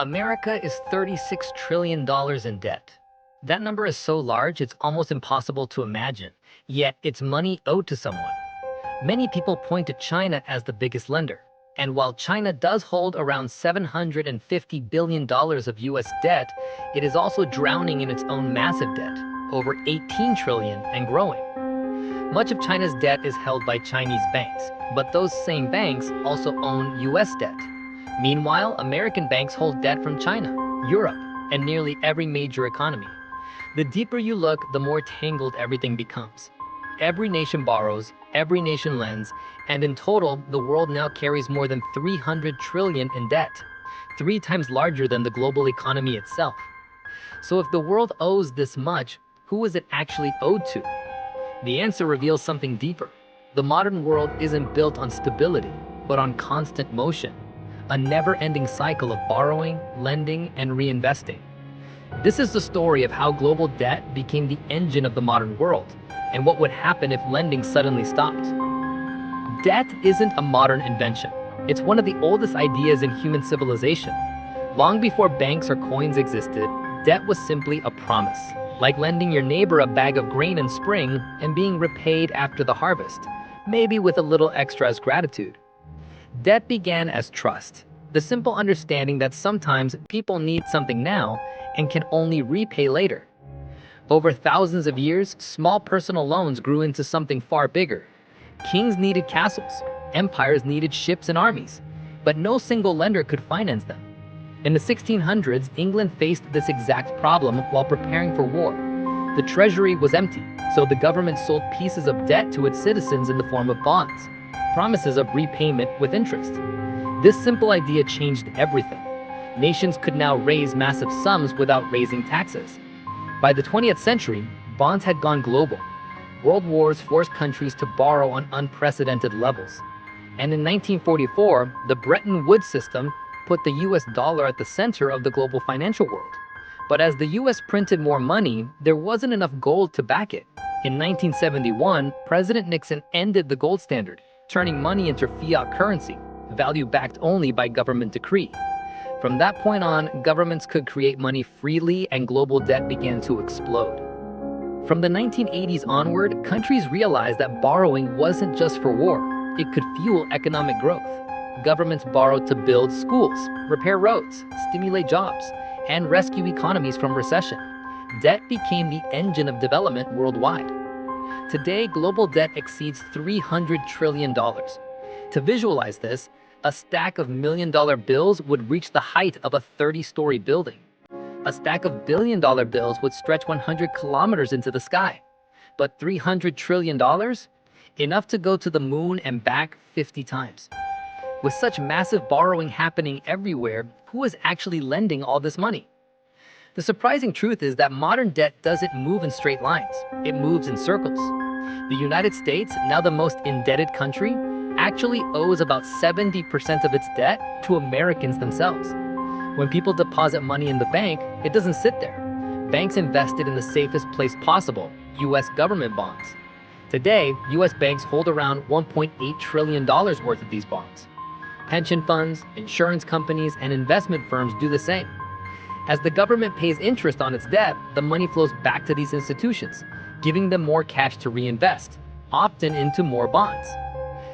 America is $36 trillion in debt. That number is so large it's almost impossible to imagine, yet it's money owed to someone. Many people point to China as the biggest lender. And while China does hold around $750 billion of US debt, it is also drowning in its own massive debt, over 18 trillion and growing. Much of China's debt is held by Chinese banks, but those same banks also own US debt. Meanwhile, American banks hold debt from China, Europe, and nearly every major economy. The deeper you look, the more tangled everything becomes. Every nation borrows, every nation lends, and in total, the world now carries more than 300 trillion in debt, 3 times larger than the global economy itself. So if the world owes this much, who is it actually owed to? The answer reveals something deeper. The modern world isn't built on stability, but on constant motion, a never-ending cycle of borrowing, lending, and reinvesting. This is the story of how global debt became the engine of the modern world, and what would happen if lending suddenly stopped. Debt isn't a modern invention. It's one of the oldest ideas in human civilization. Long before banks or coins existed, debt was simply a promise, like lending your neighbor a bag of grain in spring and being repaid after the harvest, maybe with a little extra as gratitude. Debt began as trust, the simple understanding that sometimes people need something now and can only repay later. Over thousands of years, small personal loans grew into something far bigger. Kings needed castles, empires needed ships and armies, but no single lender could finance them. In the 1600s, England faced this exact problem while preparing for war. The treasury was empty, so the government sold pieces of debt to its citizens in the form of bonds, promises of repayment with interest. This simple idea changed everything. Nations could now raise massive sums without raising taxes. By the 20th century, bonds had gone global. World wars forced countries to borrow on unprecedented levels. And in 1944, the Bretton Woods system put the US dollar at the center of the global financial world. But as the US printed more money, there wasn't enough gold to back it. In 1971, President Nixon ended the gold standard, turning money into fiat currency, value backed only by government decree. From that point on, governments could create money freely and global debt began to explode. From the 1980s onward, countries realized that borrowing wasn't just for war, it could fuel economic growth. Governments borrowed to build schools, repair roads, stimulate jobs, and rescue economies from recession. Debt became the engine of development worldwide. Today, global debt exceeds $300 trillion. To visualize this, a stack of million-dollar bills would reach the height of a 30-story building. A stack of billion-dollar bills would stretch 100 kilometers into the sky. But $300 trillion? Enough to go to the moon and back 50 times. With such massive borrowing happening everywhere, who is actually lending all this money? The surprising truth is that modern debt doesn't move in straight lines. It moves in circles. The United States, now the most indebted country, actually owes about 70% of its debt to Americans themselves. When people deposit money in the bank, it doesn't sit there. Banks invest it in the safest place possible, US government bonds. Today, US banks hold around $1.8 trillion worth of these bonds. Pension funds, insurance companies, and investment firms do the same. As the government pays interest on its debt, the money flows back to these institutions, giving them more cash to reinvest, often into more bonds.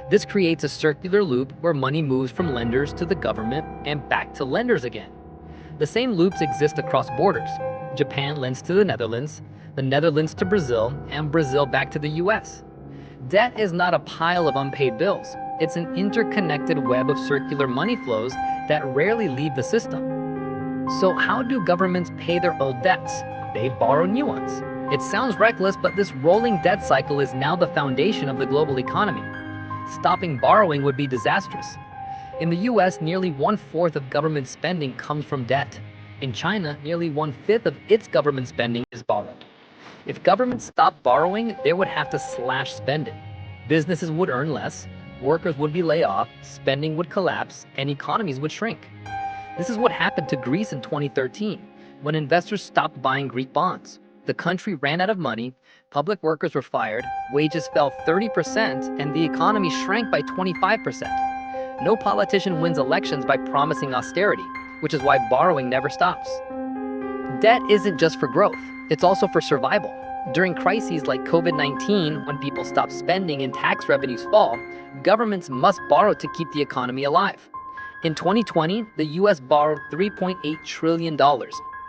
This creates a circular loop where money moves from lenders to the government and back to lenders again. The same loops exist across borders. Japan lends to the Netherlands to Brazil, and Brazil back to the US. Debt is not a pile of unpaid bills. It's an interconnected web of circular money flows that rarely leave the system. So how do governments pay their old debts? They borrow new ones. It sounds reckless, but this rolling debt cycle is now the foundation of the global economy. Stopping borrowing would be disastrous. In the US, nearly 1/4 of government spending comes from debt. In China, nearly 1/5 of its government spending is borrowed. If governments stopped borrowing, they would have to slash spending. Businesses would earn less, workers would be laid off, spending would collapse, and economies would shrink. This is what happened to Greece in 2013, when investors stopped buying Greek bonds. The country ran out of money, public workers were fired, wages fell 30%, and the economy shrank by 25%. No politician wins elections by promising austerity, which is why borrowing never stops. Debt isn't just for growth, it's also for survival. During crises like COVID-19, when people stop spending and tax revenues fall, governments must borrow to keep the economy alive. In 2020, the US borrowed $3.8 trillion,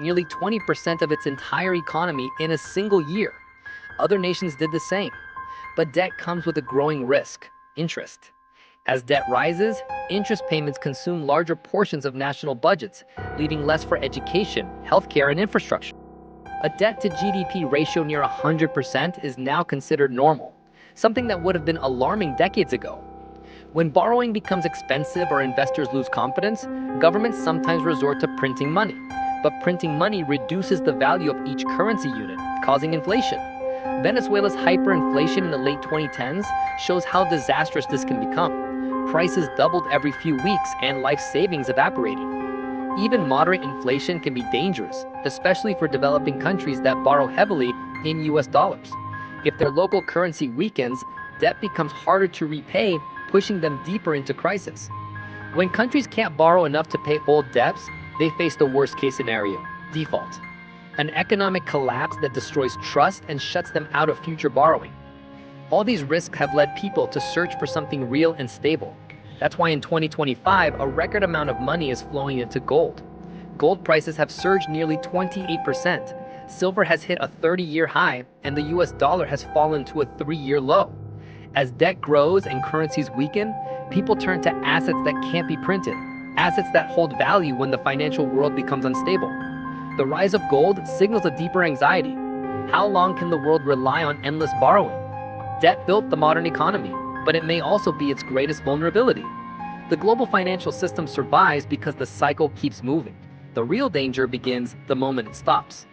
nearly 20% of its entire economy in a single year. Other nations did the same. But debt comes with a growing risk: interest. As debt rises, interest payments consume larger portions of national budgets, leaving less for education, healthcare, and infrastructure. A debt to GDP ratio near 100% is now considered normal, something that would have been alarming decades ago. When borrowing becomes expensive or investors lose confidence, governments sometimes resort to printing money. But printing money reduces the value of each currency unit, causing inflation. Venezuela's hyperinflation in the late 2010s shows how disastrous this can become. Prices doubled every few weeks and life savings evaporated. Even moderate inflation can be dangerous, especially for developing countries that borrow heavily in US dollars. If their local currency weakens, debt becomes harder to repay, pushing them deeper into crisis. When countries can't borrow enough to pay old debts, they face the worst case scenario: default. An economic collapse that destroys trust and shuts them out of future borrowing. All these risks have led people to search for something real and stable. That's why in 2025, a record amount of money is flowing into gold. Gold prices have surged nearly 28%. Silver has hit a 30-year high, and the US dollar has fallen to a 3-year low. As debt grows and currencies weaken, people turn to assets that can't be printed, assets that hold value when the financial world becomes unstable. The rise of gold signals a deeper anxiety. How long can the world rely on endless borrowing? Debt built the modern economy, but it may also be its greatest vulnerability. The global financial system survives because the cycle keeps moving. The real danger begins the moment it stops.